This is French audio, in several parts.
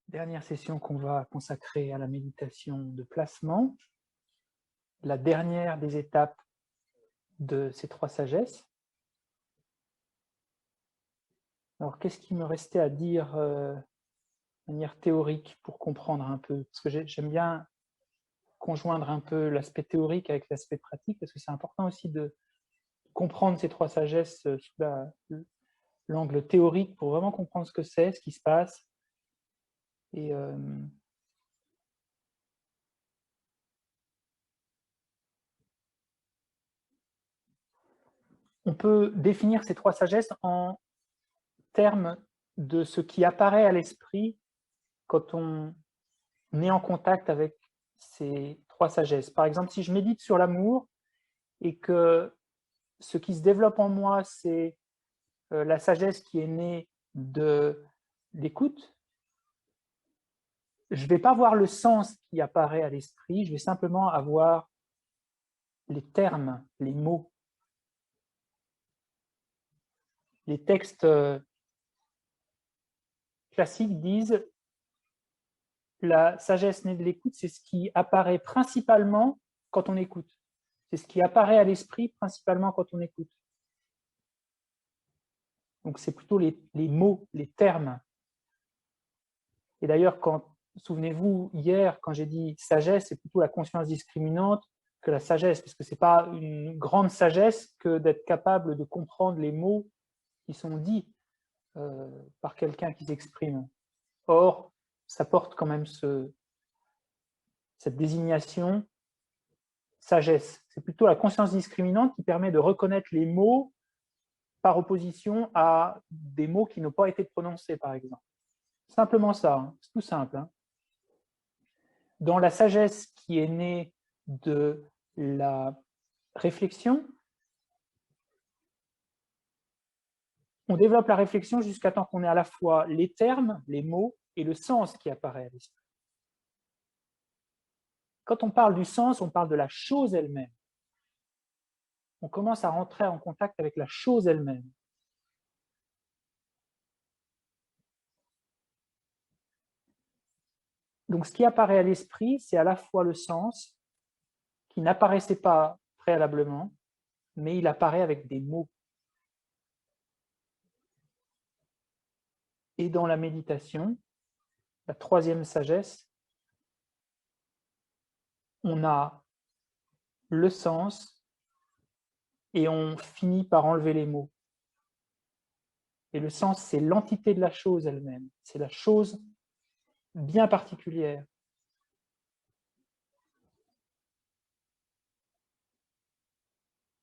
Dernière session qu'on va consacrer à la méditation de placement, la dernière des étapes de ces trois sagesses. Alors, qu'est-ce qui me restait à dire de manière théorique pour comprendre un peu? Parce que j'aime bien conjoindre un peu l'aspect théorique avec l'aspect pratique, parce que c'est important aussi de comprendre ces trois sagesses sous l'angle théorique pour vraiment comprendre ce que c'est, ce qui se passe. Et on peut définir ces trois sagesses en termes de ce qui apparaît à l'esprit quand on est en contact avec ces trois sagesses. Par exemple, si je médite sur l'amour et que ce qui se développe en moi, c'est la sagesse qui est née de l'écoute, je ne vais pas voir le sens qui apparaît à l'esprit, je vais simplement avoir les termes, les mots. Les textes classiques disent la sagesse née de l'écoute, c'est ce qui apparaît principalement quand on écoute. C'est ce qui apparaît à l'esprit principalement quand on écoute. Donc, c'est plutôt les mots, les termes. Et d'ailleurs, souvenez-vous, hier, quand j'ai dit sagesse, c'est plutôt la conscience discriminante que la sagesse, parce que ce n'est pas une grande sagesse que d'être capable de comprendre les mots qui sont dits par quelqu'un qui s'exprime. Or, ça porte quand même cette désignation sagesse. C'est plutôt la conscience discriminante qui permet de reconnaître les mots par opposition à des mots qui n'ont pas été prononcés, par exemple. Simplement ça, hein. C'est tout simple. Hein. Dans la sagesse qui est née de la réflexion, on développe la réflexion jusqu'à temps qu'on ait à la fois les termes, les mots, et le sens qui apparaît à l'esprit. Quand on parle du sens, on parle de la chose elle-même. On commence à rentrer en contact avec la chose elle-même. Donc, ce qui apparaît à l'esprit, c'est à la fois le sens, qui n'apparaissait pas préalablement, mais il apparaît avec des mots. Et dans la méditation, la troisième sagesse, on a le sens et on finit par enlever les mots. Et le sens, c'est l'entité de la chose elle-même. C'est la chose bien particulière.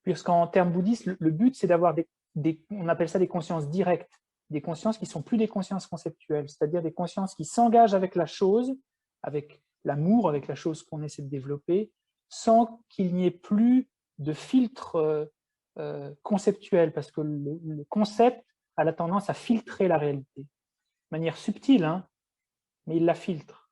Puisqu'en termes bouddhistes, le but, c'est d'avoir on appelle ça des consciences directes, des consciences qui ne sont plus des consciences conceptuelles, c'est-à-dire des consciences qui s'engagent avec la chose, avec l'amour, avec la chose qu'on essaie de développer, sans qu'il n'y ait plus de filtre conceptuel, parce que le concept a la tendance à filtrer la réalité, de manière subtile, hein, mais il la filtre.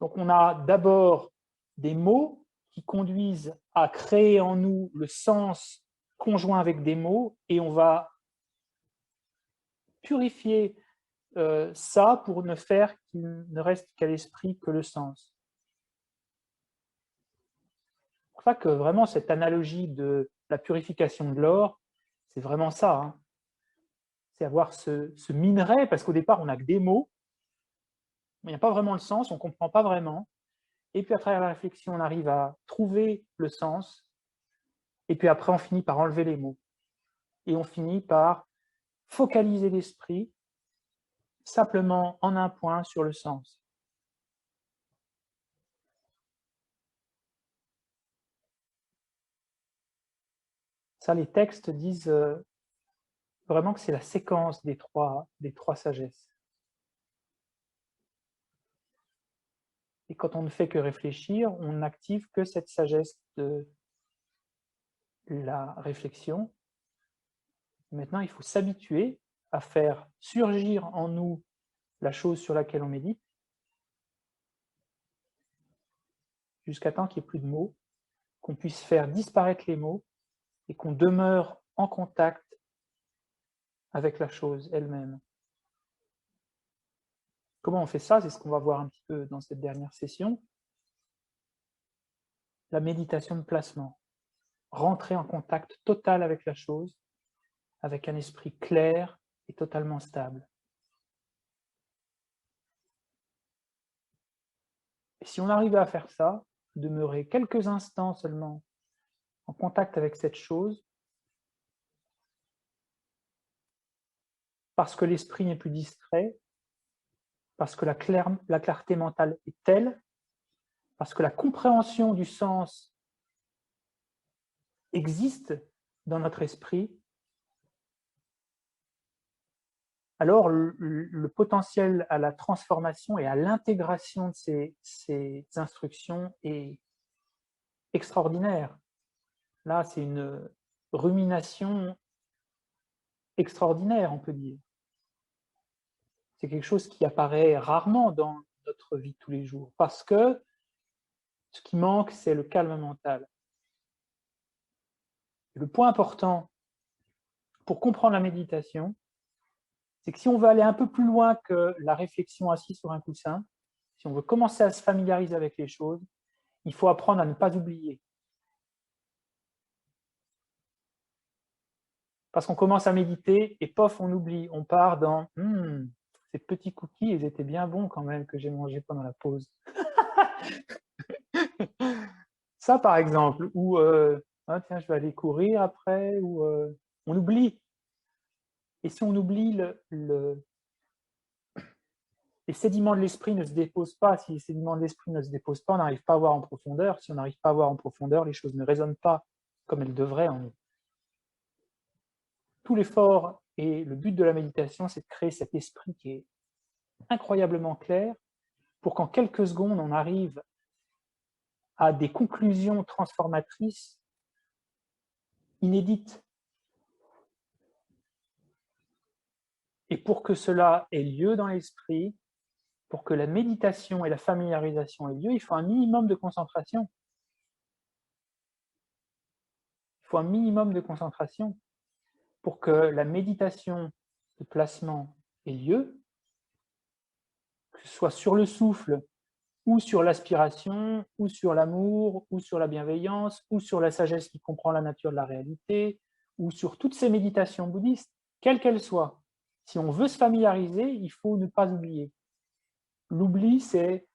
Donc on a d'abord des mots qui conduisent à créer en nous le sens conjoint avec des mots, et on va purifier ça pour ne faire qu'il ne reste qu'à l'esprit que le sens. C'est pour ça que vraiment cette analogie de la purification de l'or, c'est vraiment ça. Hein. C'est avoir ce minerai, parce qu'au départ, on n'a que des mots, mais il n'y a pas vraiment le sens, on ne comprend pas vraiment. Et puis à travers la réflexion, on arrive à trouver le sens, et puis après, on finit par enlever les mots. Et on finit par focaliser l'esprit simplement en un point sur le sens. Ça, les textes disent vraiment que c'est la séquence des trois sagesses. Et quand on ne fait que réfléchir, on n'active que cette sagesse de la réflexion. Maintenant, il faut s'habituer à faire surgir en nous la chose sur laquelle on médite, jusqu'à temps qu'il n'y ait plus de mots, qu'on puisse faire disparaître les mots et qu'on demeure en contact avec la chose elle-même. Comment on fait ça? C'est ce qu'on va voir un petit peu dans cette dernière session. La méditation de placement. Rentrer en contact total avec la chose, avec un esprit clair et totalement stable. Et si on arrivait à faire ça, demeurer quelques instants seulement en contact avec cette chose, parce que l'esprit n'est plus distrait, parce que la clarté mentale est telle, parce que la compréhension du sens existe dans notre esprit, alors le potentiel à la transformation et à l'intégration de ces instructions est extraordinaire. Là, c'est une rumination extraordinaire, on peut dire. C'est quelque chose qui apparaît rarement dans notre vie de tous les jours, parce que ce qui manque, c'est le calme mental. Et le point important pour comprendre la méditation, c'est que si on veut aller un peu plus loin que la réflexion assise sur un coussin, si on veut commencer à se familiariser avec les choses, il faut apprendre à ne pas oublier. Parce qu'on commence à méditer et pof, on oublie. On part dans ces petits cookies, ils étaient bien bons quand même que j'ai mangé pendant la pause. Ça, par exemple, ou tiens, je vais aller courir après, ou on oublie. Et si on oublie, les sédiments de l'esprit ne se déposent pas. Si les sédiments de l'esprit ne se déposent pas, on n'arrive pas à voir en profondeur. Si on n'arrive pas à voir en profondeur, les choses ne résonnent pas comme elles devraient en nous. Tout l'effort et le but de la méditation, c'est de créer cet esprit qui est incroyablement clair pour qu'en quelques secondes, on arrive à des conclusions transformatrices inédites. Et pour que cela ait lieu dans l'esprit, pour que la méditation et la familiarisation aient lieu, il faut un minimum de concentration. Il faut un minimum de concentration pour que la méditation de placement ait lieu, que ce soit sur le souffle, ou sur l'aspiration, ou sur l'amour, ou sur la bienveillance, ou sur la sagesse qui comprend la nature de la réalité, ou sur toutes ces méditations bouddhistes, quelles qu'elles soient. Si on veut se familiariser, il faut ne pas oublier. L'oubli, c'est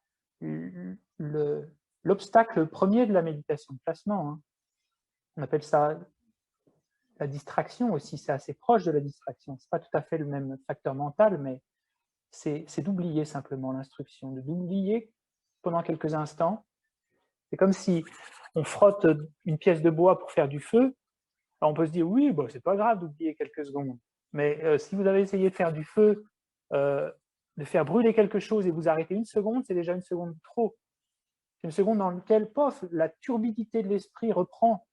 l'obstacle premier de la méditation de placement. Hein. On appelle ça la distraction aussi, c'est assez proche de la distraction. Ce n'est pas tout à fait le même facteur mental, mais c'est d'oublier simplement l'instruction, d'oublier pendant quelques instants. C'est comme si on frotte une pièce de bois pour faire du feu. Alors on peut se dire, oui, bon, c'est pas grave d'oublier quelques secondes. Mais si vous avez essayé de faire du feu, de faire brûler quelque chose et vous arrêtez une seconde, c'est déjà une seconde de trop. C'est une seconde dans laquelle, pof, la turbidité de l'esprit reprend.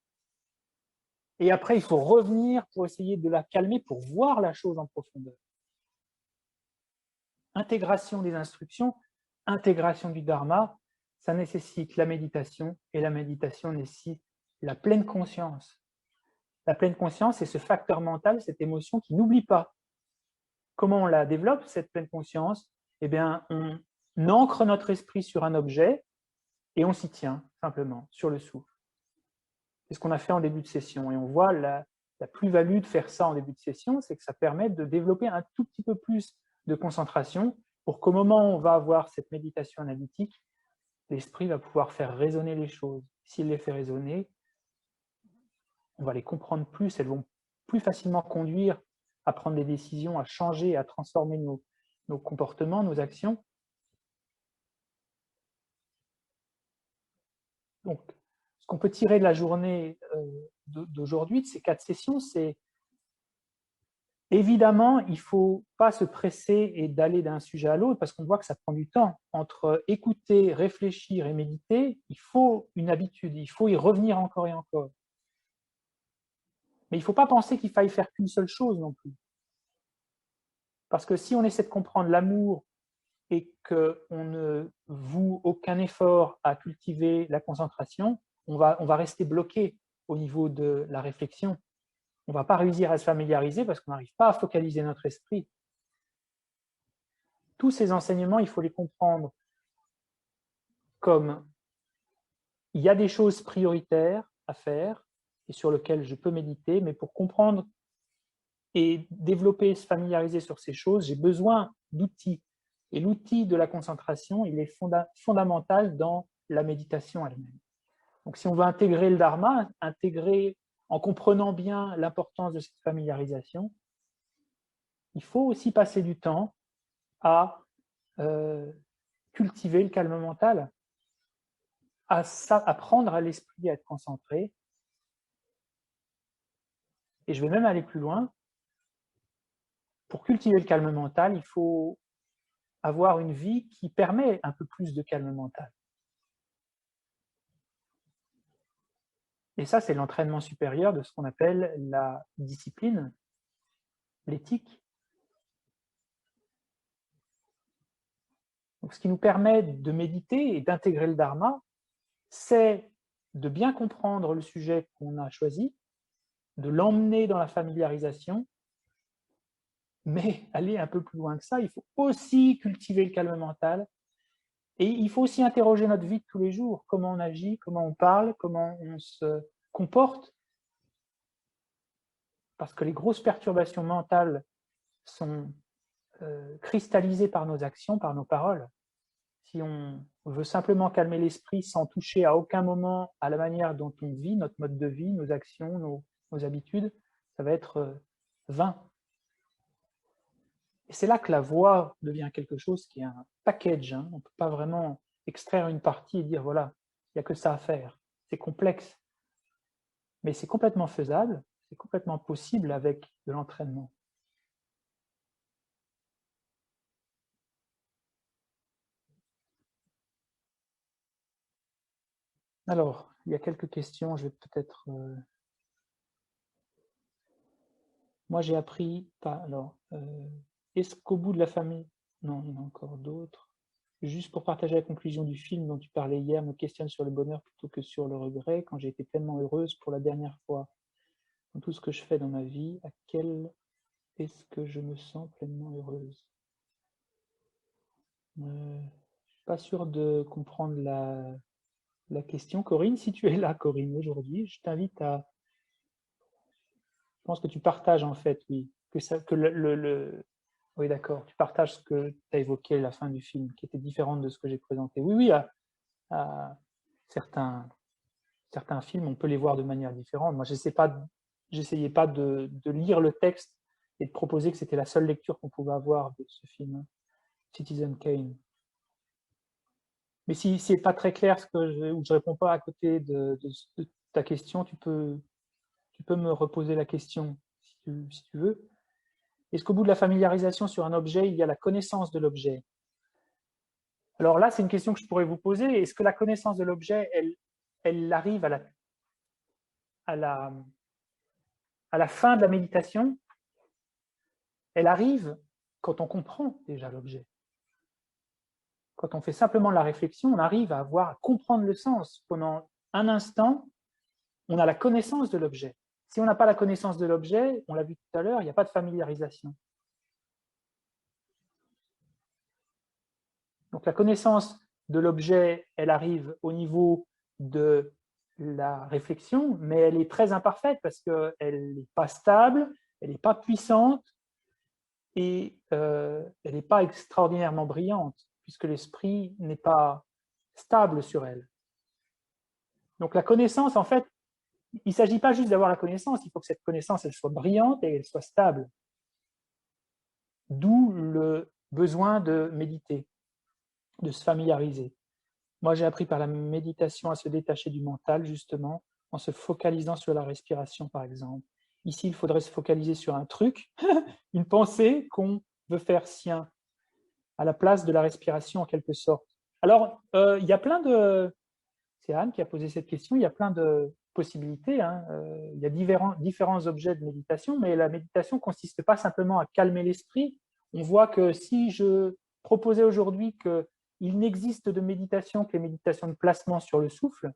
Et après, il faut revenir pour essayer de la calmer, pour voir la chose en profondeur. Intégration des instructions, intégration du dharma, ça nécessite la méditation, et la méditation nécessite la pleine conscience. La pleine conscience, c'est ce facteur mental, cette émotion qui n'oublie pas. Comment on la développe, cette pleine conscience? Eh bien, on ancre notre esprit sur un objet et on s'y tient, simplement, sur le souffle. C'est ce qu'on a fait en début de session. Et on voit la plus-value de faire ça en début de session, c'est que ça permet de développer un tout petit peu plus de concentration pour qu'au moment où on va avoir cette méditation analytique, l'esprit va pouvoir faire résonner les choses. S'il les fait résonner, on va les comprendre plus, elles vont plus facilement conduire à prendre des décisions, à changer, à transformer nos comportements, nos actions. Donc, ce qu'on peut tirer de la journée d'aujourd'hui, de ces 4 sessions, c'est évidemment, il ne faut pas se presser et d'aller d'un sujet à l'autre parce qu'on voit que ça prend du temps. Entre écouter, réfléchir et méditer, il faut une habitude, il faut y revenir encore et encore. Mais il ne faut pas penser qu'il faille faire qu'une seule chose non plus. Parce que si on essaie de comprendre l'amour et qu'on ne voue aucun effort à cultiver la concentration, on va rester bloqué au niveau de la réflexion. On ne va pas réussir à se familiariser parce qu'on n'arrive pas à focaliser notre esprit. tous ces enseignements, il faut les comprendre comme il y a des choses prioritaires à faire et sur lesquelles je peux méditer, mais pour comprendre et développer, se familiariser sur ces choses, j'ai besoin d'outils. Et l'outil de la concentration, il est fondamental dans la méditation elle-même. Donc si on veut intégrer le dharma, intégrer en comprenant bien l'importance de cette familiarisation, il faut aussi passer du temps à cultiver le calme mental, à apprendre à l'esprit à être concentré. Et je vais même aller plus loin. Pour cultiver le calme mental, il faut avoir une vie qui permet un peu plus de calme mental. Et ça, c'est l'entraînement supérieur de ce qu'on appelle la discipline, l'éthique. Donc, ce qui nous permet de méditer et d'intégrer le dharma, c'est de bien comprendre le sujet qu'on a choisi, de l'emmener dans la familiarisation, mais aller un peu plus loin que ça, il faut aussi cultiver le calme mental et il faut aussi interroger notre vie de tous les jours, comment on agit, comment on parle, comment on se comporte, parce que les grosses perturbations mentales sont cristallisées par nos actions, par nos paroles. Si on veut simplement calmer l'esprit sans toucher à aucun moment à la manière dont on vit, notre mode de vie, nos actions, nos habitudes, ça va être vain. Et c'est là que la voix devient quelque chose qui est un package. Hein. On ne peut pas vraiment extraire une partie et dire voilà, il n'y a que ça à faire. C'est complexe. Mais c'est complètement faisable, c'est complètement possible avec de l'entraînement. Alors, il y a quelques questions, je vais peut-être... Moi, j'ai appris... Alors, est-ce qu'au bout de la famille... Non, il y en a encore d'autres. Juste pour partager la conclusion du film dont tu parlais hier, me questionne sur le bonheur plutôt que sur le regret, quand j'ai été pleinement heureuse pour la dernière fois. Dans tout ce que je fais dans ma vie, à quel est-ce que je me sens pleinement heureuse? Je ne suis pas sûr de comprendre la question. Corinne, si tu es là, Corinne, aujourd'hui, je t'invite à... Je pense que tu partages en fait, oui, oui, d'accord, tu partages ce que tu as évoqué à la fin du film, qui était différente de ce que j'ai présenté. Oui, oui, à certains films, on peut les voir de manière différente. Moi, j'essayais pas de lire le texte et de proposer que c'était la seule lecture qu'on pouvait avoir de ce film, Citizen Kane. Mais si c'est pas très clair ou je réponds pas à côté de ta question, tu peux me reposer la question si tu veux. Est-ce qu'au bout de la familiarisation sur un objet, il y a la connaissance de l'objet? Alors là, c'est une question que je pourrais vous poser. Est-ce que la connaissance de l'objet, elle arrive à la fin de la méditation? Elle arrive quand on comprend déjà l'objet. Quand on fait simplement la réflexion, on arrive à comprendre le sens. Pendant un instant, on a la connaissance de l'objet. Si on n'a pas la connaissance de l'objet, on l'a vu tout à l'heure, il n'y a pas de familiarisation. Donc la connaissance de l'objet, elle arrive au niveau de la réflexion, mais elle est très imparfaite parce qu'elle n'est pas stable, elle n'est pas puissante et elle n'est pas extraordinairement brillante puisque l'esprit n'est pas stable sur elle. Donc la connaissance, en fait, il ne s'agit pas juste d'avoir la connaissance, il faut que cette connaissance elle soit brillante et elle soit stable. D'où le besoin de méditer, de se familiariser. Moi, j'ai appris par la méditation à se détacher du mental, justement, en se focalisant sur la respiration, par exemple. Ici, il faudrait se focaliser sur un truc, une pensée qu'on veut faire sien, à la place de la respiration, en quelque sorte. Alors, il y a plein de... C'est Anne qui a posé cette question, il y a plein de possibilités. Hein. Il y a différents objets de méditation, mais la méditation ne consiste pas simplement à calmer l'esprit. On voit que si je proposais aujourd'hui qu'il n'existe de méditation que les méditations de placement sur le souffle,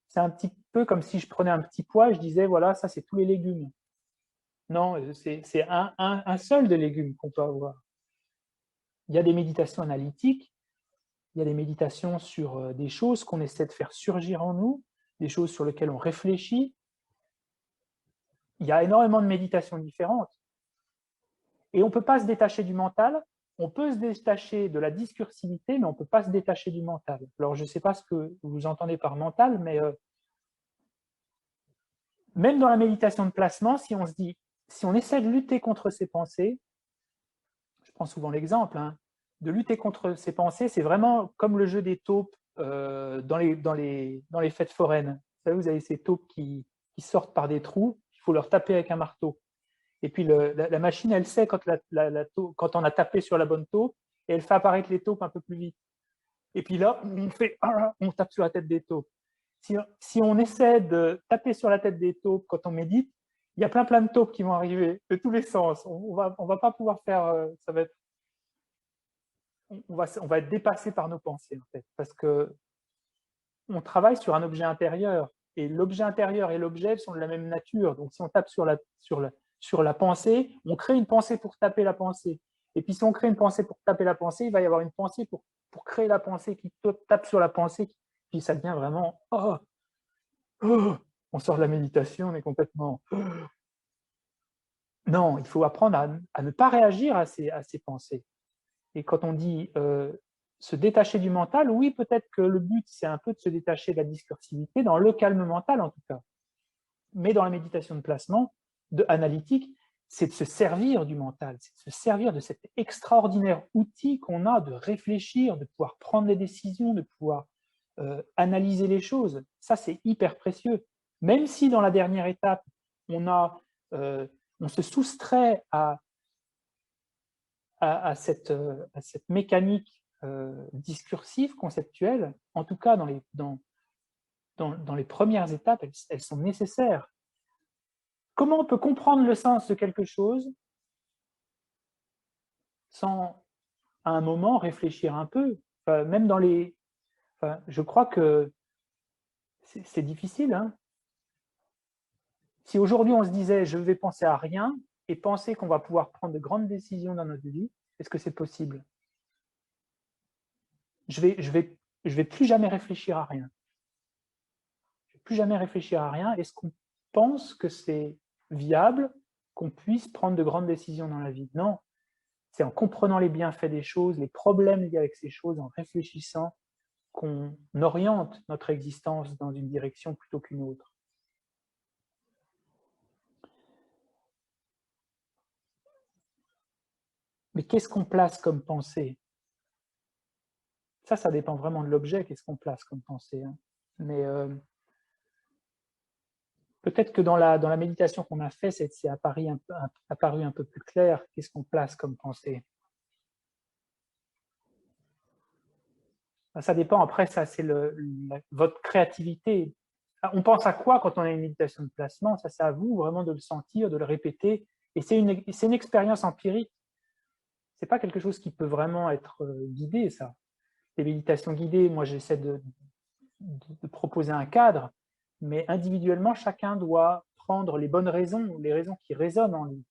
c'est un petit peu comme si je prenais un petit pois et je disais, voilà, ça c'est tous les légumes. Non, c'est un seul des légumes qu'on peut avoir. Il y a des méditations analytiques, il y a des méditations sur des choses qu'on essaie de faire surgir en nous, des choses sur lesquelles on réfléchit. Il y a énormément de méditations différentes. Et on ne peut pas se détacher du mental. On peut se détacher de la discursivité, mais on ne peut pas se détacher du mental. Alors, je ne sais pas ce que vous entendez par mental, mais même dans la méditation de placement, si on se dit, si on essaie de lutter contre ses pensées, je prends souvent l'exemple, hein, de lutter contre ses pensées, c'est vraiment comme le jeu des taupes dans les fêtes foraines. Vous savez, vous avez ces taupes qui sortent par des trous, il faut leur taper avec un marteau. Et puis la machine, elle sait quand on a tapé sur la bonne taupe, et elle fait apparaître les taupes un peu plus vite. Et puis là, on tape sur la tête des taupes. Si on essaie de taper sur la tête des taupes quand on médite, il y a plein de taupes qui vont arriver de tous les sens. On va pas pouvoir faire, ça va être, on va être dépassé par nos pensées en fait, parce que on travaille sur un objet intérieur et l'objet intérieur et l'objet sont de la même nature. Donc si on tape sur la pensée, on crée une pensée pour taper la pensée. Et puis si on crée une pensée pour taper la pensée, il va y avoir une pensée pour créer la pensée qui tape sur la pensée. Puis ça devient vraiment on sort de la méditation, on est complètement non, il faut apprendre à ne pas réagir à ces pensées. Et quand on dit se détacher du mental, oui, peut-être que le but, c'est un peu de se détacher de la discursivité, dans le calme mental en tout cas. Mais dans la méditation de placement, analytique, c'est de se servir du mental, c'est de se servir de cet extraordinaire outil qu'on a de réfléchir, de pouvoir prendre des décisions, de pouvoir analyser les choses. Ça, c'est hyper précieux. Même si dans la dernière étape, on se soustrait à cette mécanique discursive, conceptuelle, en tout cas dans les premières étapes, elles sont nécessaires. Comment on peut comprendre le sens de quelque chose sans, à un moment, réfléchir un peu, même dans les... je crois que c'est difficile. Hein. Si aujourd'hui on se disait « je vais penser à rien » et penser qu'on va pouvoir prendre de grandes décisions dans notre vie, est-ce que c'est possible? Je vais plus jamais réfléchir à rien. Je vais plus jamais réfléchir à rien. Est-ce qu'on pense que c'est viable qu'on puisse prendre de grandes décisions dans la vie? Non. C'est en comprenant les bienfaits des choses, les problèmes liés avec ces choses, en réfléchissant, qu'on oriente notre existence dans une direction plutôt qu'une autre. Mais qu'est-ce qu'on place comme pensée? Ça dépend vraiment de l'objet, qu'est-ce qu'on place comme pensée. Hein. Mais peut-être que dans la méditation qu'on a fait, c'est apparu un peu plus clair, qu'est-ce qu'on place comme pensée. Ça dépend, après, ça c'est votre créativité. On pense à quoi quand on a une méditation de placement? Ça c'est à vous vraiment de le sentir, de le répéter. Et c'est une expérience empirique. C'est pas quelque chose qui peut vraiment être guidé, ça. Les méditations guidées, moi j'essaie de proposer un cadre, mais individuellement, chacun doit prendre les bonnes raisons, les raisons qui résonnent en lui.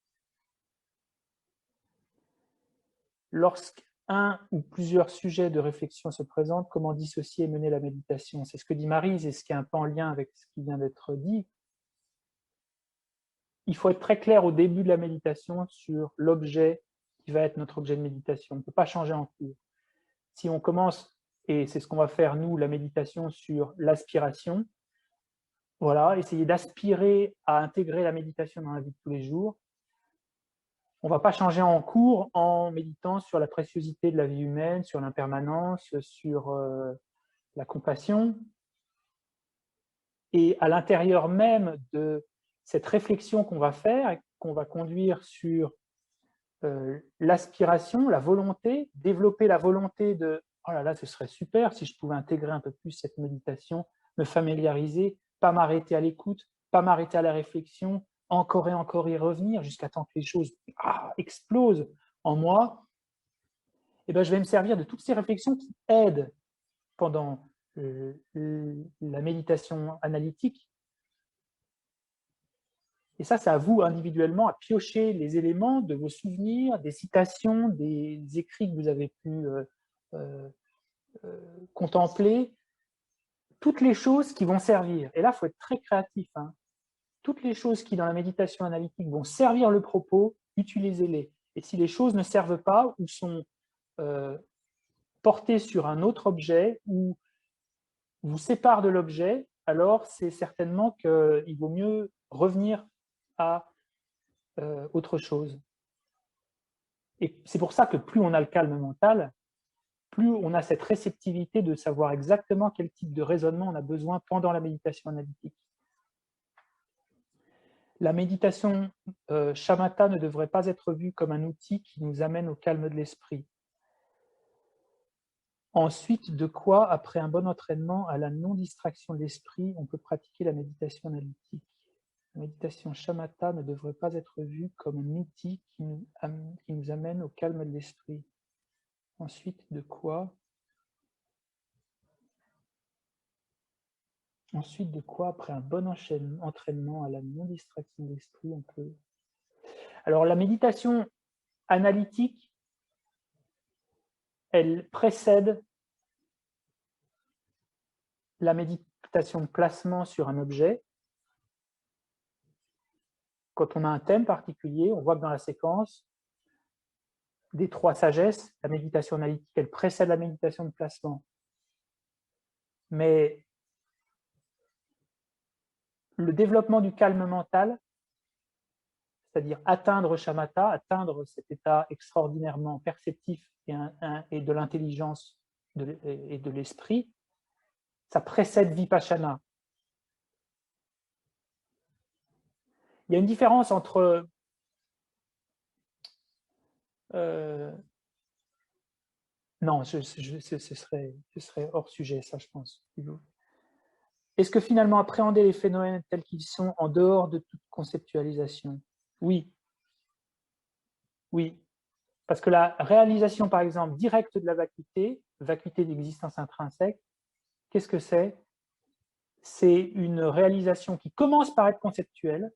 Lorsqu'un ou plusieurs sujets de réflexion se présentent, comment dissocier et mener la méditation? C'est ce que dit Maryse et ce qui est un peu en lien avec ce qui vient d'être dit. Il faut être très clair au début de la méditation sur l'objet qui va être notre objet de méditation. On ne peut pas changer en cours. Si on commence, et c'est ce qu'on va faire nous, la méditation sur l'aspiration, voilà, essayer d'aspirer à intégrer la méditation dans la vie de tous les jours. On ne va pas changer en cours en méditant sur la préciosité de la vie humaine, sur l'impermanence, sur la compassion. Et à l'intérieur même de cette réflexion qu'on va faire, qu'on va conduire sur l'aspiration, la volonté, développer la volonté de « oh là là, ce serait super si je pouvais intégrer un peu plus cette méditation, me familiariser, pas m'arrêter à l'écoute, pas m'arrêter à la réflexion, encore et encore y revenir jusqu'à temps que les choses explosent en moi. » Et ben, je vais me servir de toutes ces réflexions qui aident pendant la méditation analytique. Et ça, c'est à vous individuellement à piocher les éléments de vos souvenirs, des citations, des écrits que vous avez pu contempler, toutes les choses qui vont servir. Et là, il faut être très créatif. Hein. Toutes les choses qui, dans la méditation analytique, vont servir le propos, utilisez-les. Et si les choses ne servent pas ou sont portées sur un autre objet ou vous séparent de l'objet, alors c'est certainement qu'il vaut mieux revenir à autre chose. Et c'est pour ça que plus on a le calme mental, plus on a cette réceptivité de savoir exactement quel type de raisonnement on a besoin pendant la méditation analytique. La méditation shamatha ne devrait pas être vue comme un outil qui nous amène au calme de l'esprit. Ensuite, de quoi, après un bon entraînement à la non-distraction de l'esprit, on peut pratiquer la méditation analytique. La méditation shamatha ne devrait pas être vue comme un outil qui nous amène au calme de l'esprit. Ensuite, de quoi? Ensuite, de quoi, après un bon entraînement à la non-distraction de l'esprit, on peut... Alors, la méditation analytique, elle précède la méditation de placement sur un objet. Quand on a un thème particulier, on voit que dans la séquence des 3 sagesses, la méditation analytique, elle précède la méditation de placement. Mais le développement du calme mental, c'est-à-dire atteindre shamatha, atteindre cet état extraordinairement perceptif et de l'intelligence et de l'esprit, ça précède vipassana. Il y a une différence entre non, ce serait hors sujet, ça, je pense. Est-ce que finalement appréhender les phénomènes tels qu'ils sont en dehors de toute conceptualisation? Oui. Oui. Parce que la réalisation, par exemple, directe de la vacuité d'existence intrinsèque, qu'est-ce que c'est? C'est une réalisation qui commence par être conceptuelle,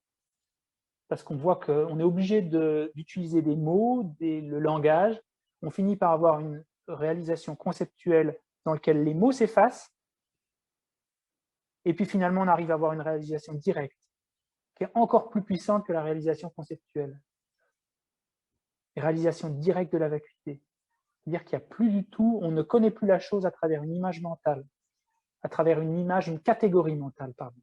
parce qu'on voit qu'on est obligé d'utiliser des mots, le langage. On finit par avoir une réalisation conceptuelle dans laquelle les mots s'effacent, et puis finalement on arrive à avoir une réalisation directe, qui est encore plus puissante que la réalisation conceptuelle. Réalisation directe de la vacuité. C'est-à-dire qu'il n'y a plus du tout, on ne connaît plus la chose à travers une image mentale, à travers une catégorie mentale, pardon.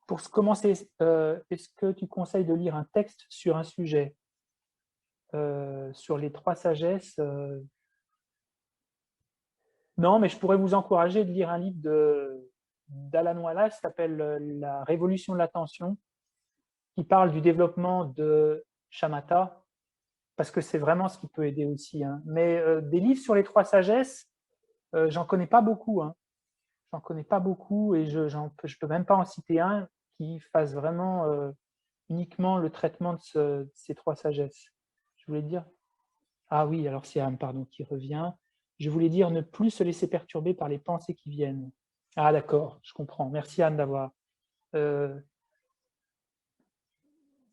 Pour commencer, est-ce que tu conseilles de lire un texte sur un sujet? Sur les 3 sagesses, non, mais je pourrais vous encourager de lire un livre d'Alan Wallace qui s'appelle La révolution de l'attention, qui parle du développement de shamatha, parce que c'est vraiment ce qui peut aider aussi. Hein. Mais des livres sur les 3 sagesses, j'en connais pas beaucoup. Hein. J'en connais pas beaucoup et je peux même pas en citer un qui fasse vraiment uniquement le traitement de ces 3 sagesses. Je voulais dire... Ah oui, alors c'est Anne, pardon, qui revient. Je voulais dire ne plus se laisser perturber par les pensées qui viennent. Ah d'accord, je comprends. Merci Anne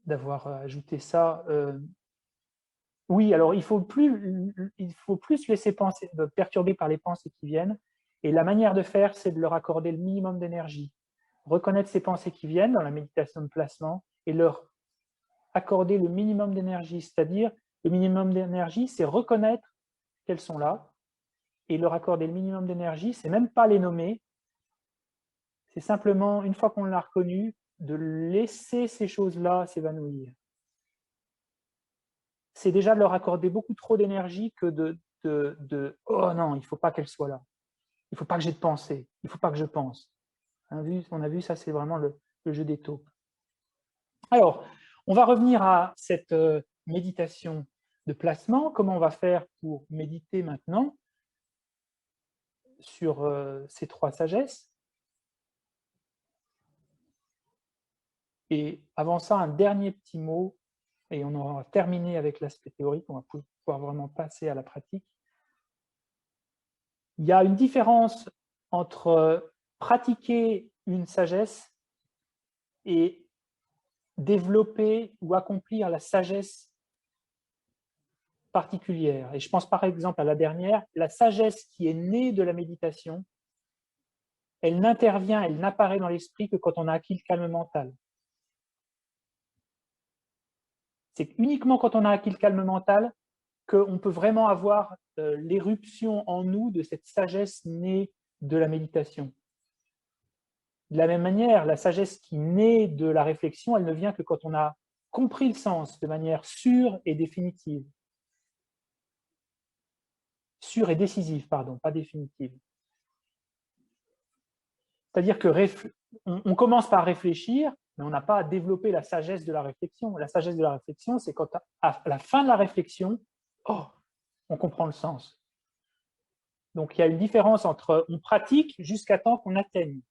d'avoir ajouté ça. Oui, alors il faut plus se laisser perturber par les pensées qui viennent. Et la manière de faire, c'est de leur accorder le minimum d'énergie. Reconnaître ces pensées qui viennent dans la méditation de placement et leur accorder le minimum d'énergie. C'est-à-dire, le minimum d'énergie, c'est reconnaître qu'elles sont là et leur accorder le minimum d'énergie, c'est même pas les nommer, c'est simplement, une fois qu'on l'a reconnu, de laisser ces choses-là s'évanouir. C'est déjà de leur accorder beaucoup trop d'énergie que oh non, il ne faut pas qu'elle soit là. Il ne faut pas que j'ai de pensée. Il ne faut pas que je pense. On a vu, ça c'est vraiment le jeu des taupes. Alors, on va revenir à cette méditation de placement. Comment on va faire pour méditer maintenant sur ces 3 sagesses? Et avant ça, un dernier petit mot, et on aura terminé avec l'aspect théorique, on va pouvoir vraiment passer à la pratique. Il y a une différence entre pratiquer une sagesse et développer ou accomplir la sagesse particulière. Et je pense par exemple à la dernière, la sagesse qui est née de la méditation, elle n'intervient, elle n'apparaît dans l'esprit que quand on a acquis le calme mental. C'est uniquement quand on a acquis le calme mental qu'on peut vraiment avoir l'éruption en nous de cette sagesse née de la méditation. De la même manière, la sagesse qui naît de la réflexion, elle ne vient que quand on a compris le sens de manière sûre et définitive. Sûre et décisive, pardon, pas définitive. C'est-à-dire qu'on commence par réfléchir, mais on n'a pas à développer la sagesse de la réflexion. La sagesse de la réflexion, c'est quand à la fin de la réflexion, oh, on comprend le sens. Donc il y a une différence entre on pratique jusqu'à temps qu'on atteigne.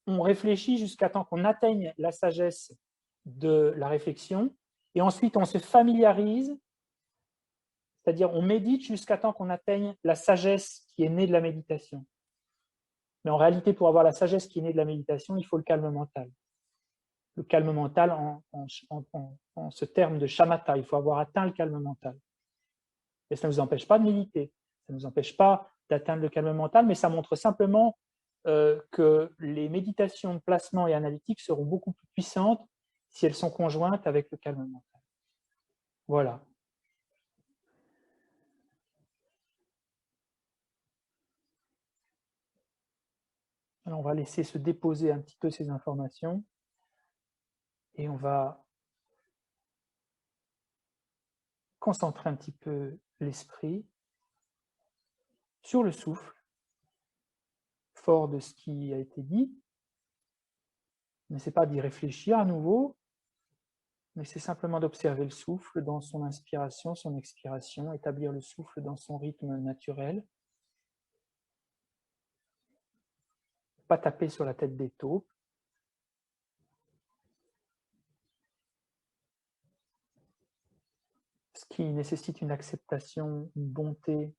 On réfléchit jusqu'à temps qu'on atteigne la sagesse de la réflexion, et ensuite on se familiarise, c'est-à-dire on médite jusqu'à temps qu'on atteigne la sagesse qui est née de la méditation. Mais en réalité, pour avoir la sagesse qui est née de la méditation, il faut le calme mental. Le calme mental en ce terme de shamatha, il faut avoir atteint le calme mental. Et ça ne nous empêche pas de méditer, ça ne nous empêche pas d'atteindre le calme mental, mais ça montre simplement que les méditations de placement et analytique seront beaucoup plus puissantes si elles sont conjointes avec le calme mental. Voilà. Alors on va laisser se déposer un petit peu ces informations et on va concentrer un petit peu l'esprit sur le souffle, fort de ce qui a été dit. Mais ce n'est pas d'y réfléchir à nouveau, mais c'est simplement d'observer le souffle dans son inspiration, son expiration, établir le souffle dans son rythme naturel. Pas taper sur la tête des taupes. Ce qui nécessite une acceptation, une bonté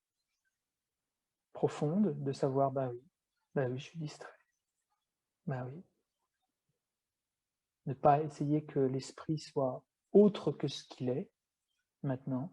profonde de savoir, bah oui, je suis distrait. Bah oui. Ne pas essayer que l'esprit soit autre que ce qu'il est maintenant.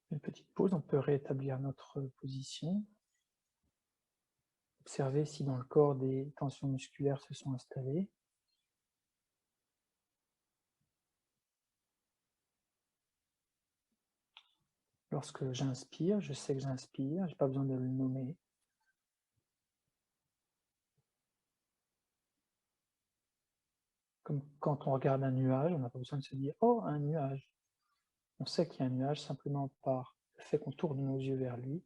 Une petite pause, on peut rétablir notre position. Observer si dans le corps des tensions musculaires se sont installées. Lorsque j'inspire, je sais que j'inspire, je n'ai pas besoin de le nommer. Comme quand on regarde un nuage, on n'a pas besoin de se dire « Oh, un nuage !» On sait qu'il y a un nuage simplement par le fait qu'on tourne nos yeux vers lui.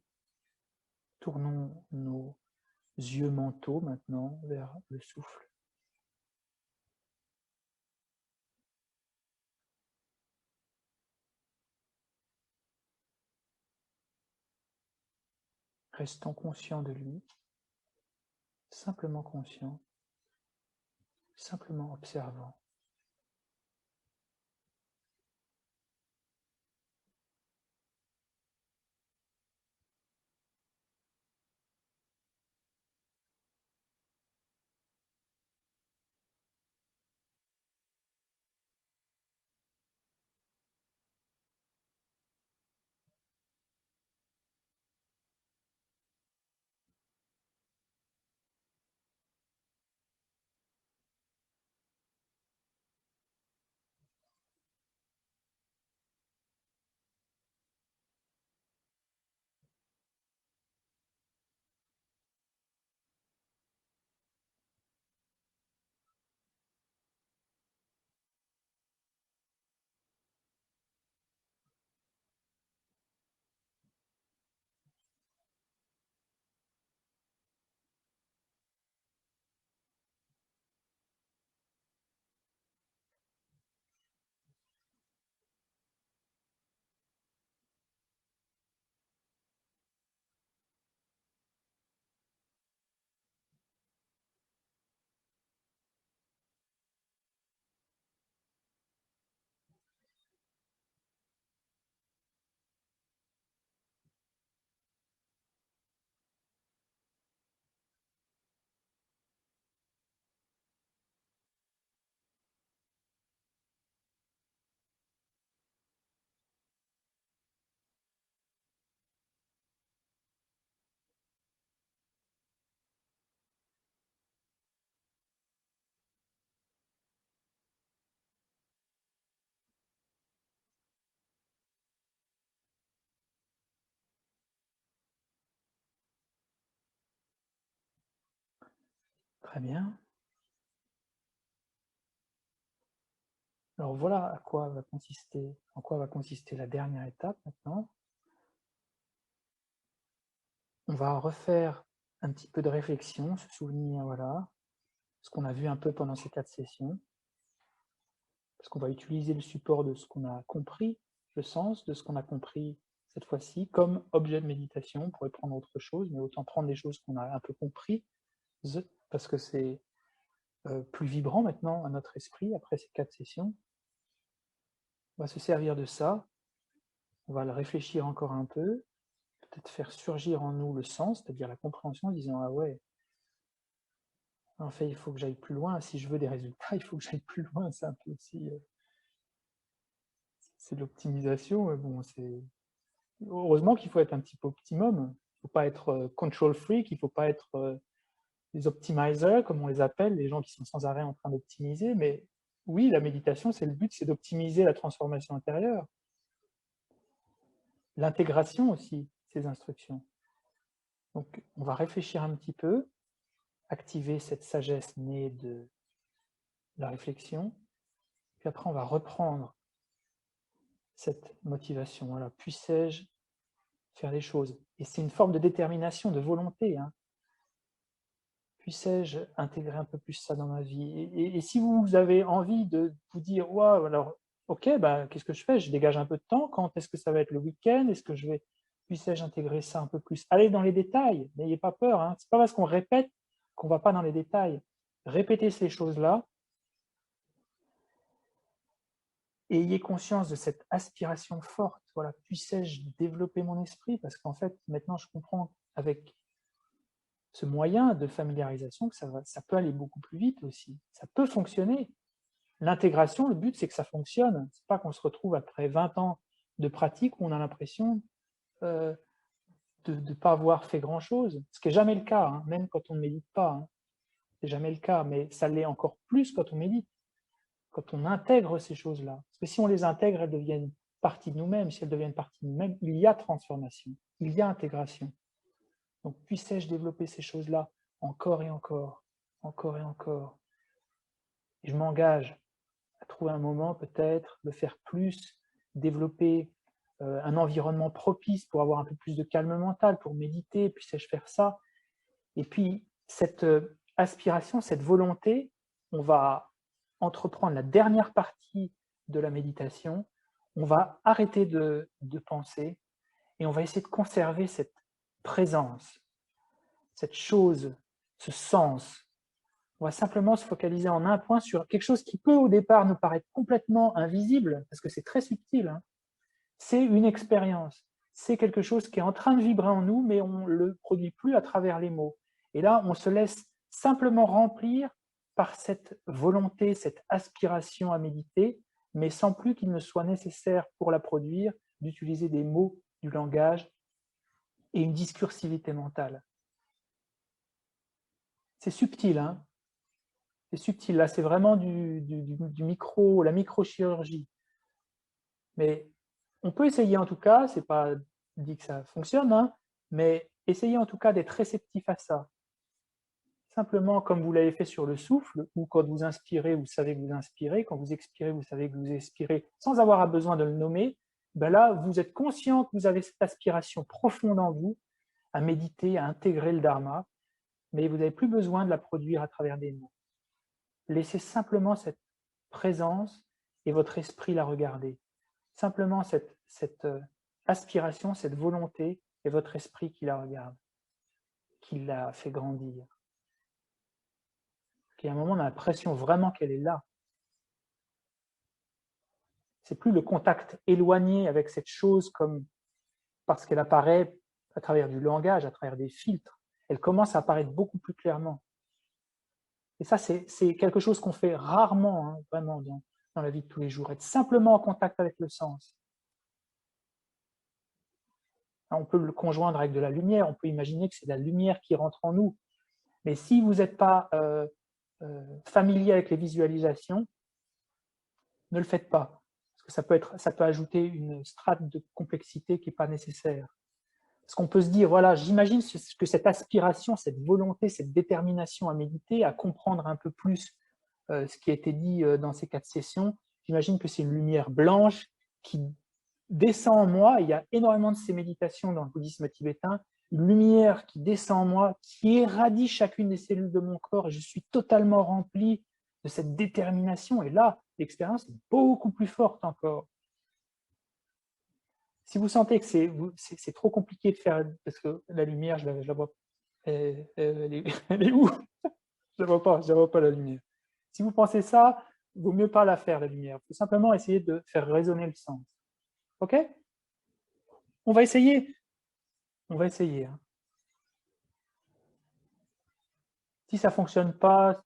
Tournons nos yeux mentaux maintenant vers le souffle. Restons conscients de lui, simplement conscients. simplement observant. Très bien. Alors voilà en quoi va consister la dernière étape maintenant. On va refaire un petit peu de réflexion, se souvenir, voilà, ce qu'on a vu un peu pendant ces 4 sessions. Parce qu'on va utiliser le support de ce qu'on a compris, le sens de ce qu'on a compris cette fois-ci, comme objet de méditation. On pourrait prendre autre chose, mais autant prendre des choses qu'on a un peu compris, parce que c'est plus vibrant maintenant à notre esprit après ces 4 sessions. On va se servir de ça, on va le réfléchir encore un peu, peut-être faire surgir en nous le sens, c'est-à-dire la compréhension, en disant « Ah ouais, en fait, il faut que j'aille plus loin. Si je veux des résultats, il faut que j'aille plus loin. » C'est un peu aussi... c'est de l'optimisation, mais bon, c'est... Heureusement qu'il faut être un petit peu optimum. Il ne faut pas être control freak, il ne faut pas être des optimizers, comme on les appelle, les gens qui sont sans arrêt en train d'optimiser. Mais oui, la méditation, c'est le but, c'est d'optimiser la transformation intérieure. L'intégration aussi, ces instructions. Donc, on va réfléchir un petit peu, activer cette sagesse née de la réflexion, puis après, on va reprendre cette motivation. Voilà, puissais-je faire des choses? Et c'est une forme de détermination, de volonté. Hein. Puissais-je intégrer un peu plus ça dans ma vie? Et si vous avez envie de vous dire, waouh, alors, ok, bah, qu'est-ce que je fais? Je dégage un peu de temps. Quand est-ce que ça va être le week-end? Est-ce que puissais-je intégrer ça un peu plus? Allez dans les détails, n'ayez pas peur. Hein. C'est pas parce qu'on répète qu'on va pas dans les détails. Répétez ces choses-là et ayez conscience de cette aspiration forte. Voilà, puissais-je développer mon esprit? Parce qu'en fait, maintenant, je comprends avec ce moyen de familiarisation que ça peut aller beaucoup plus vite aussi. Ça peut fonctionner. L'intégration, le but, c'est que ça fonctionne. C'est pas qu'on se retrouve après 20 ans de pratique où on a l'impression de ne pas avoir fait grand-chose. Ce qui n'est jamais le cas, hein, même quand on ne médite pas. Hein. C'est jamais le cas, mais ça l'est encore plus quand on médite, quand on intègre ces choses-là. Parce que si on les intègre, elles deviennent partie de nous-mêmes. Si elles deviennent partie de nous-mêmes, il y a transformation, il y a intégration. Donc, puissais-je développer ces choses-là encore et encore, encore et encore. Et je m'engage à trouver un moment peut-être, de faire plus, développer un environnement propice pour avoir un peu plus de calme mental, pour méditer, puissais-je faire ça? Et puis, cette aspiration, cette volonté, on va entreprendre la dernière partie de la méditation, on va arrêter de penser et on va essayer de conserver cette présence, cette chose, ce sens. On va simplement se focaliser en un point sur quelque chose qui peut au départ nous paraître complètement invisible, parce que c'est très subtil, hein. C'est une expérience. C'est quelque chose qui est en train de vibrer en nous, mais on ne le produit plus à travers les mots. Et là, on se laisse simplement remplir par cette volonté, cette aspiration à méditer, mais sans plus qu'il ne soit nécessaire pour la produire d'utiliser des mots, du langage et une discursivité mentale. C'est subtil, hein. C'est subtil. Là, c'est vraiment du micro, la microchirurgie. Mais on peut essayer en tout cas, c'est pas dit que ça fonctionne, hein, mais essayez en tout cas d'être réceptif à ça. Simplement, comme vous l'avez fait sur le souffle, ou quand vous inspirez, vous savez que vous inspirez, quand vous expirez, vous savez que vous expirez, sans avoir besoin de le nommer, ben là, vous êtes conscient que vous avez cette aspiration profonde en vous à méditer, à intégrer le Dharma, mais vous n'avez plus besoin de la produire à travers des mots. Laissez simplement cette présence et votre esprit la regarder. Simplement cette aspiration, cette volonté et votre esprit qui la regarde, qui la fait grandir. Et à un moment, on a l'impression vraiment qu'elle est là. C'est plus le contact éloigné avec cette chose comme parce qu'elle apparaît à travers du langage, à travers des filtres. Elle commence à apparaître beaucoup plus clairement. Et ça, c'est quelque chose qu'on fait rarement, hein, vraiment, dans la vie de tous les jours. Être simplement en contact avec le sens. On peut le conjoindre avec de la lumière, on peut imaginer que c'est la lumière qui rentre en nous. Mais si vous n'êtes pas familier avec les visualisations, ne le faites pas. Parce que ça peut ajouter une strate de complexité qui n'est pas nécessaire. Parce qu'on peut se dire, voilà, j'imagine que cette aspiration, cette volonté, cette détermination à méditer, à comprendre un peu plus ce qui a été dit dans ces 4 sessions, j'imagine que c'est une lumière blanche qui descend en moi. Il y a énormément de ces méditations dans le bouddhisme tibétain, une lumière qui descend en moi, qui irradie chacune des cellules de mon corps, et je suis totalement rempli de cette détermination. Et là, l'expérience est beaucoup plus forte encore. Si vous sentez que c'est trop compliqué de faire, parce que la lumière, je la vois, elle est où? Je ne vois pas la lumière. Si vous pensez ça, il vaut mieux pas la faire, la lumière. Il faut simplement essayer de faire résonner le sens. OK? On va essayer. On va essayer. Hein. Si ça ne fonctionne pas,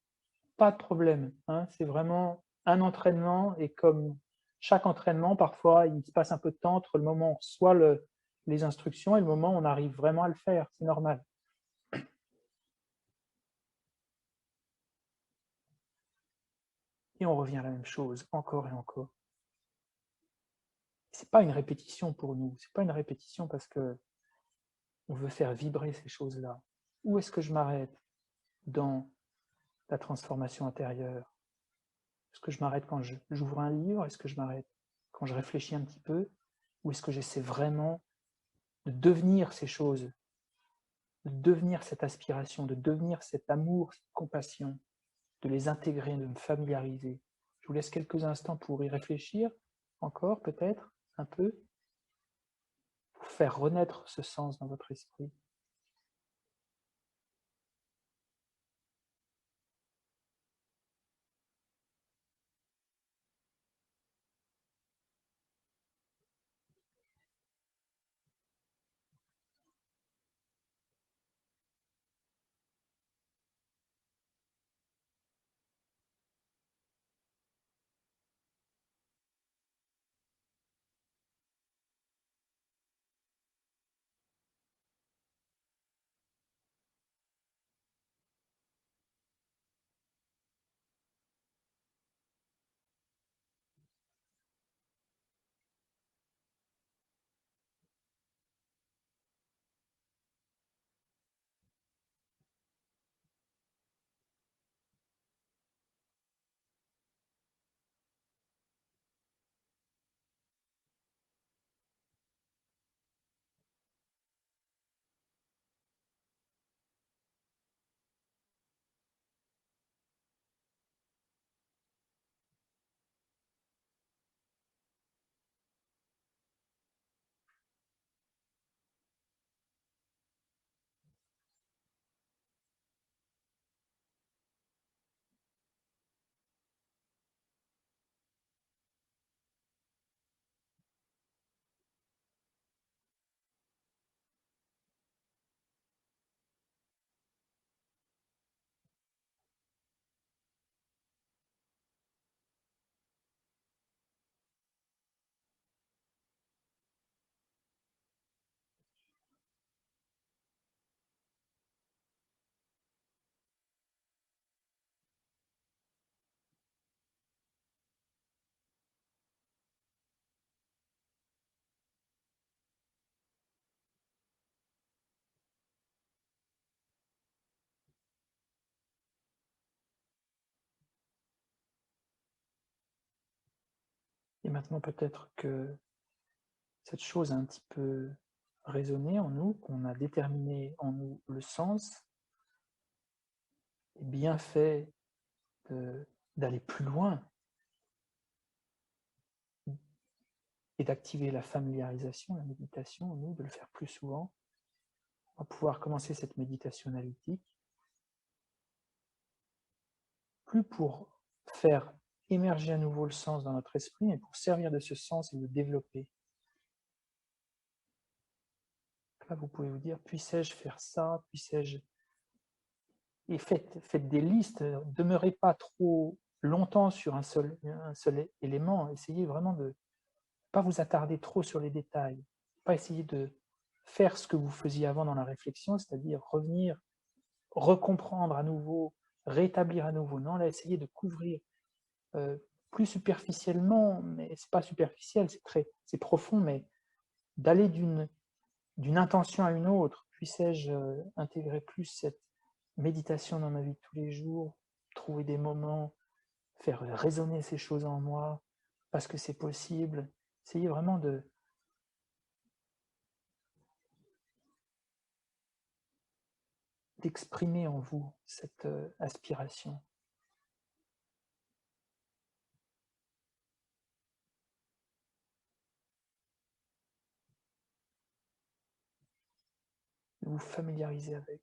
pas de problème. Hein. C'est vraiment un entraînement et comme chaque entraînement, parfois, il se passe un peu de temps entre le moment où on reçoit les instructions et le moment où on arrive vraiment à le faire. C'est normal. Et on revient à la même chose, encore et encore. Ce n'est pas une répétition pour nous. Ce n'est pas une répétition parce que on veut faire vibrer ces choses-là. Où est-ce que je m'arrête dans la transformation intérieure? Est-ce que je m'arrête quand j'ouvre un livre? Est-ce que je m'arrête quand je réfléchis un petit peu? Ou est-ce que j'essaie vraiment de devenir ces choses, de devenir cette aspiration, de devenir cet amour, cette compassion, de les intégrer, de me familiariser? Je vous laisse quelques instants pour y réfléchir, encore peut-être, un peu, pour faire renaître ce sens dans votre esprit. Et maintenant, peut-être que cette chose a un petit peu résonné en nous, qu'on a déterminé en nous le sens, et bien fait d'aller plus loin et d'activer la familiarisation, la méditation en nous, de le faire plus souvent. On va pouvoir commencer cette méditation analytique, plus pour faire émerger à nouveau le sens dans notre esprit, mais pour servir de ce sens et le développer. Là, vous pouvez vous dire, puissais-je faire ça, puissais-je... Et faites des listes, ne demeurez pas trop longtemps sur un seul élément, essayez vraiment de ne pas vous attarder trop sur les détails, pas essayer de faire ce que vous faisiez avant dans la réflexion, c'est-à-dire revenir, recomprendre à nouveau, rétablir à nouveau. Non, là, essayez de couvrir plus superficiellement, mais c'est pas superficiel, c'est profond, mais d'aller d'une intention à une autre. Puissais-je intégrer plus cette méditation dans ma vie de tous les jours, trouver des moments, faire résonner ces choses en moi, parce que c'est possible. Essayez vraiment d'exprimer en vous cette aspiration. De vous familiariser avec.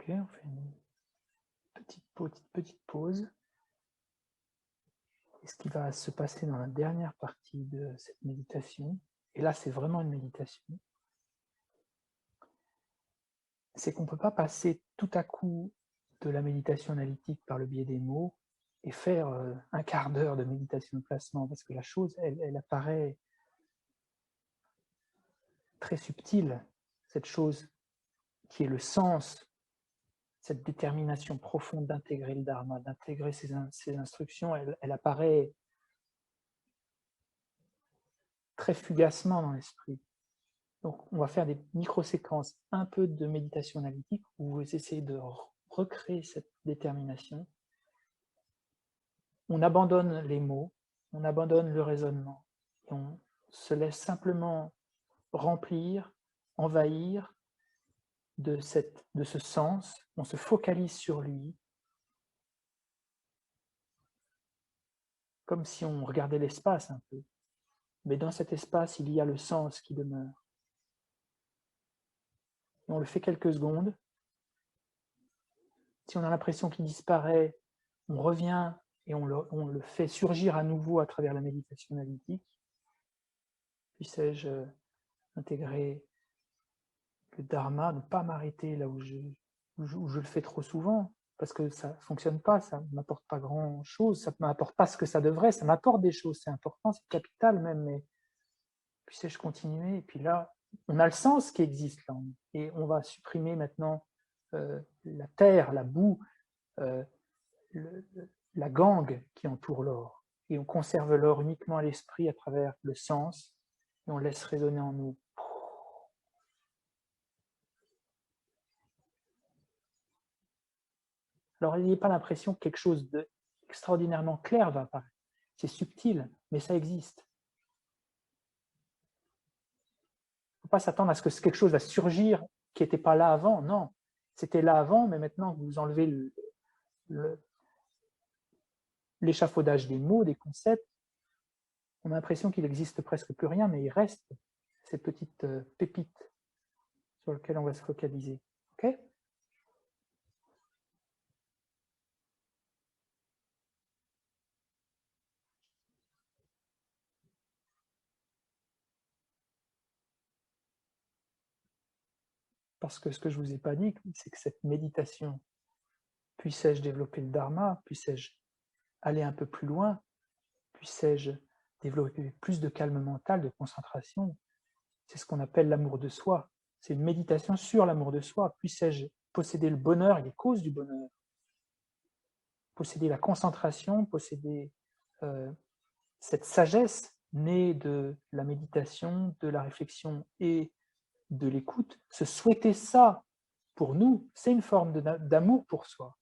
Ok, on fait une petite pause. Et ce qui va se passer dans la dernière partie de cette méditation, et là c'est vraiment une méditation, c'est qu'on ne peut pas passer tout à coup de la méditation analytique par le biais des mots et faire un quart d'heure de méditation de placement, parce que la chose, elle apparaît très subtile, cette chose qui est le sens, cette détermination profonde d'intégrer le dharma, d'intégrer ces instructions, elle apparaît très fugacement dans l'esprit. Donc, on va faire des micro-séquences, un peu de méditation analytique, où vous essayez de recréer cette détermination. On abandonne les mots, on abandonne le raisonnement, et on se laisse simplement remplir, envahir de ce sens, on se focalise sur lui, comme si on regardait l'espace un peu. Mais dans cet espace, il y a le sens qui demeure. Et on le fait quelques secondes. Si on a l'impression qu'il disparaît, on revient et on le fait surgir à nouveau à travers la méditation analytique. Puissais-je intégrer le dharma, ne pas m'arrêter là où je le fais trop souvent, parce que ça ne fonctionne pas, ça ne m'apporte pas grand-chose, ça ne m'apporte pas ce que ça devrait, ça m'apporte des choses, c'est important, c'est capital même, mais puissais-je continuer? Et puis là, on a le sens qui existe là, et on va supprimer maintenant la terre, la boue, la gangue qui entoure l'or, et on conserve l'or uniquement à l'esprit à travers le sens, et on laisse résonner en nous. Alors, n'ayez pas l'impression que quelque chose d'extraordinairement clair va apparaître. C'est subtil, mais ça existe. Il ne faut pas s'attendre à ce que quelque chose va surgir qui n'était pas là avant. Non, c'était là avant, mais maintenant que vous enlevez l'échafaudage des mots, des concepts, on a l'impression qu'il n'existe presque plus rien, mais il reste ces petites pépites sur lesquelles on va se focaliser. OK ? Parce que ce que je ne vous ai pas dit, c'est que cette méditation, puissais-je développer le dharma, puissais-je aller un peu plus loin, puissais-je développer plus de calme mental, de concentration, c'est ce qu'on appelle l'amour de soi. C'est une méditation sur l'amour de soi. Puissais-je posséder le bonheur et les causes du bonheur, posséder la concentration, posséder cette sagesse née de la méditation, de la réflexion et de l'écoute. Se souhaiter ça, pour nous, c'est une forme d'amour pour soi.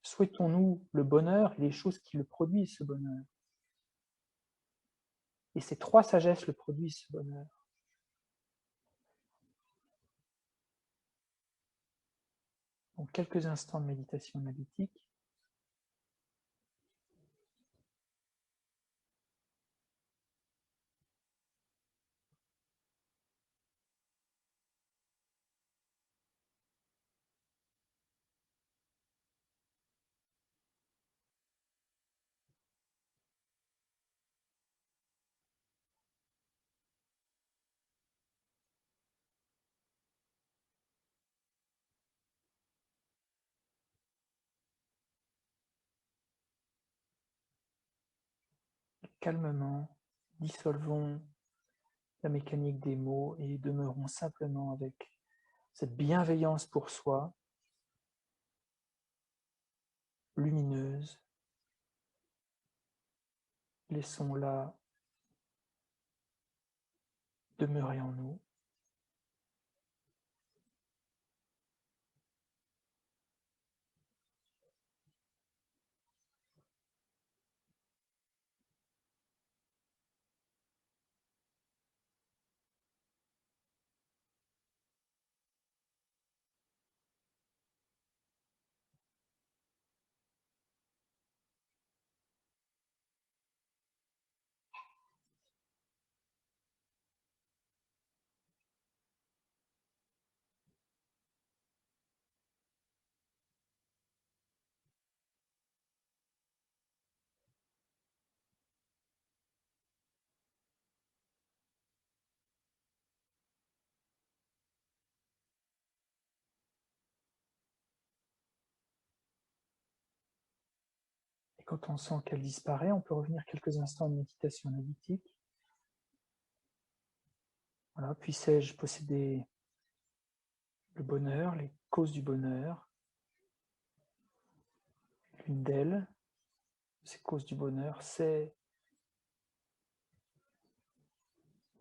Souhaitons-nous le bonheur et les choses qui le produisent, ce bonheur. Et ces trois sagesses le produisent, ce bonheur. Donc, quelques instants de méditation analytique. Calmement, dissolvons la mécanique des mots et demeurons simplement avec cette bienveillance pour soi, lumineuse. Laissons-la demeurer en nous. Et quand on sent qu'elle disparaît, on peut revenir quelques instants de méditation analytique. Voilà, puissais-je posséder le bonheur, les causes du bonheur. L'une d'elles, ces causes du bonheur, c'est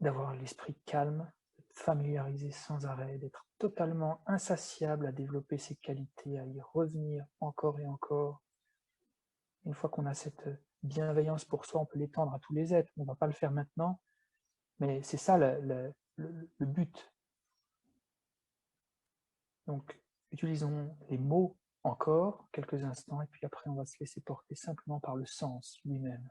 d'avoir l'esprit calme, d'être familiarisé sans arrêt, d'être totalement insatiable à développer ses qualités, à y revenir encore et encore. Une fois qu'on a cette bienveillance pour soi, on peut l'étendre à tous les êtres. On ne va pas le faire maintenant, mais c'est ça le but. Donc, utilisons les mots encore quelques instants, et puis après, on va se laisser porter simplement par le sens lui-même.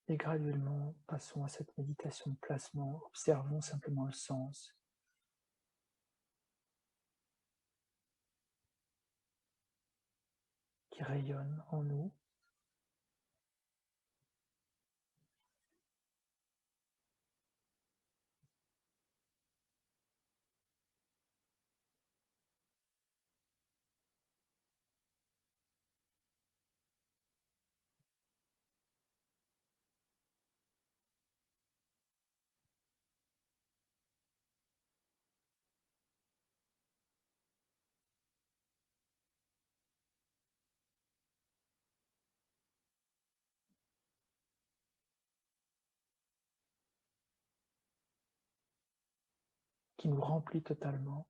Et graduellement, passons à cette méditation de placement. Observons simplement le sens. Qui rayonne en nous. Qui nous remplit totalement.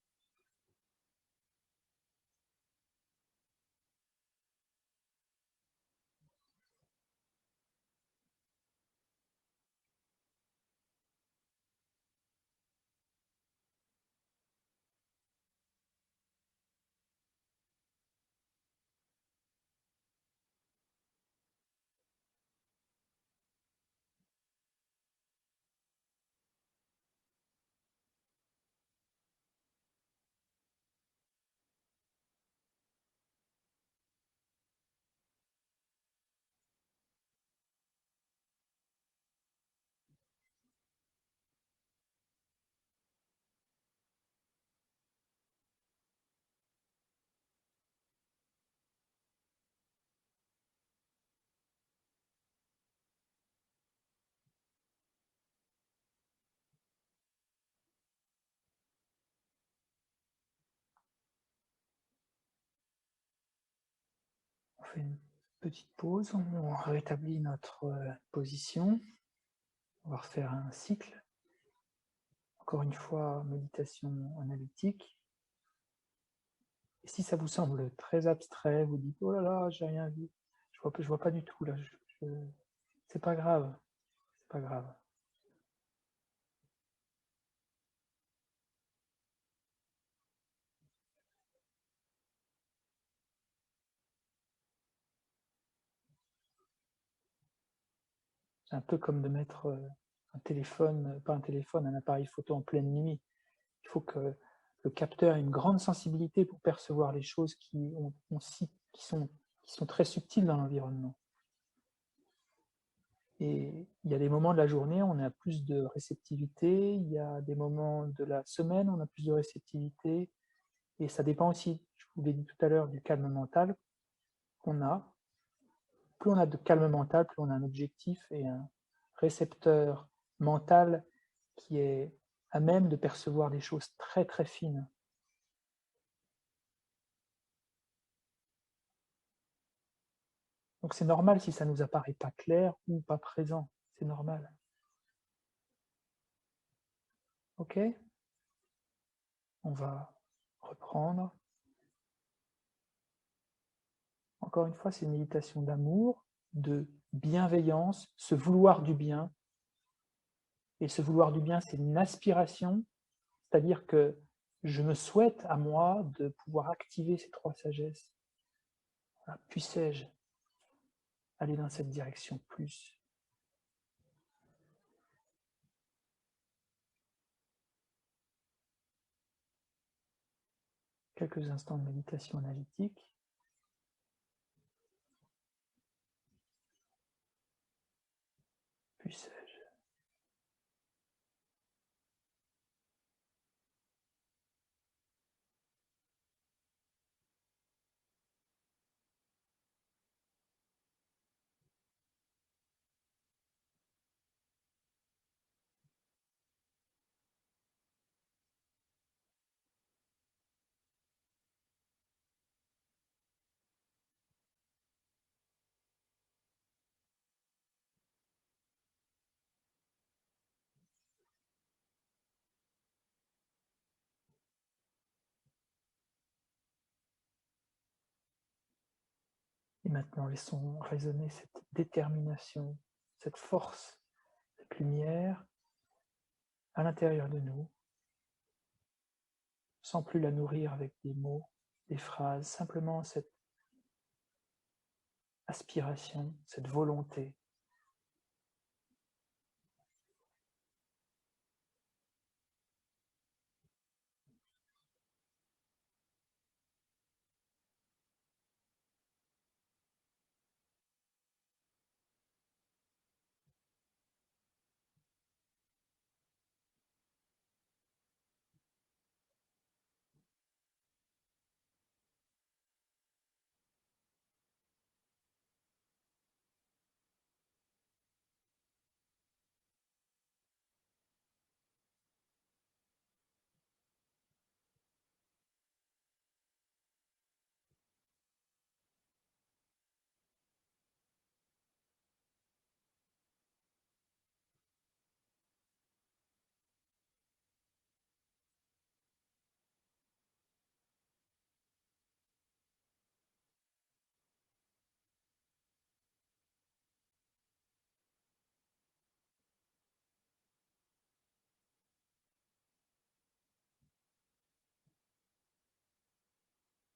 On fait une petite pause, on rétablit notre position. On va refaire un cycle. Encore une fois, méditation analytique. Et si ça vous semble très abstrait, vous dites « Oh là là, j'ai rien vu, je vois pas du tout là. » C'est pas grave, c'est pas grave. C'est un peu comme de mettre un téléphone, pas un téléphone, un appareil photo en pleine nuit. Il faut que le capteur ait une grande sensibilité pour percevoir les choses qui sont très subtiles dans l'environnement. Et il y a des moments de la journée où on a plus de réceptivité, il y a des moments de la semaine où on a plus de réceptivité, et ça dépend aussi, je vous l'ai dit tout à l'heure, du calme mental qu'on a. Plus on a de calme mental, plus on a un objectif et un récepteur mental qui est à même de percevoir des choses très très fines. Donc c'est normal si ça ne nous apparaît pas clair ou pas présent, c'est normal. Ok? On va reprendre. Encore une fois, c'est une méditation d'amour, de bienveillance, se vouloir du bien. Et se vouloir du bien, c'est une aspiration, c'est-à-dire que je me souhaite à moi de pouvoir activer ces trois sagesses. Voilà, puissais-je aller dans cette direction plus? Quelques instants de méditation analytique. Puissais-je? Et maintenant, laissons résonner cette détermination, cette force, cette lumière à l'intérieur de nous, sans plus la nourrir avec des mots, des phrases, simplement cette aspiration, cette volonté.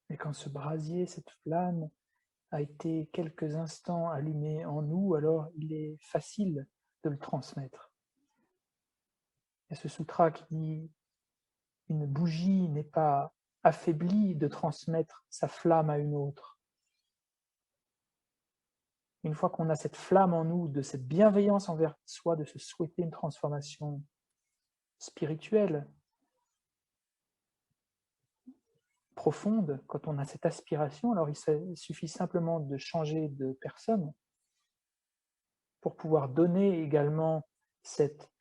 Et quand ce brasier, cette flamme, a été quelques instants allumé en nous, alors il est facile de le transmettre. Et ce sutra qui dit une bougie n'est pas affaiblie de transmettre sa flamme à une autre. Une fois qu'on a cette flamme en nous, de cette bienveillance envers soi, de se souhaiter une transformation spirituelle, profonde, quand on a cette aspiration, alors il suffit simplement de changer de personne pour pouvoir donner également cet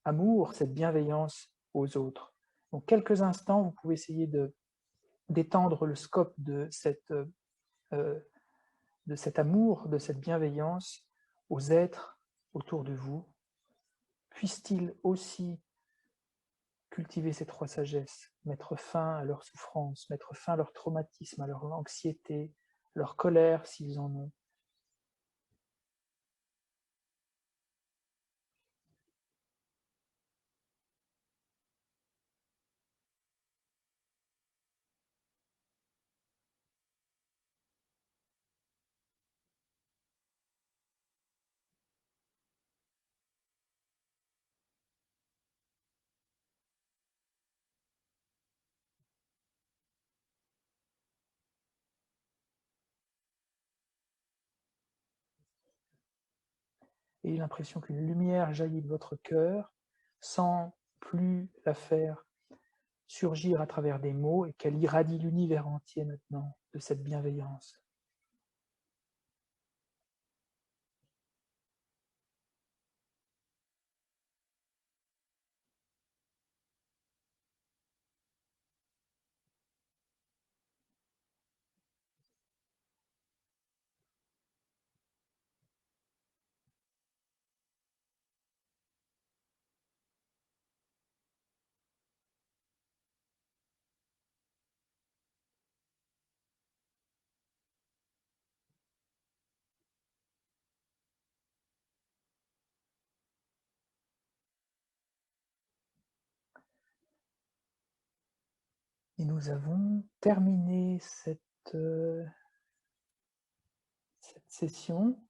amour, cette bienveillance aux autres. Donc quelques instants, vous pouvez essayer d'étendre le scope de cet amour, de cette bienveillance aux êtres autour de vous. Puissent-ils aussi cultiver ces trois sagesses, mettre fin à leur souffrance, mettre fin à leur traumatisme, à leur anxiété, leur colère s'ils en ont. Ayez l'impression qu'une lumière jaillit de votre cœur sans plus la faire surgir à travers des mots et qu'elle irradie l'univers entier maintenant de cette bienveillance. Et nous avons terminé cette session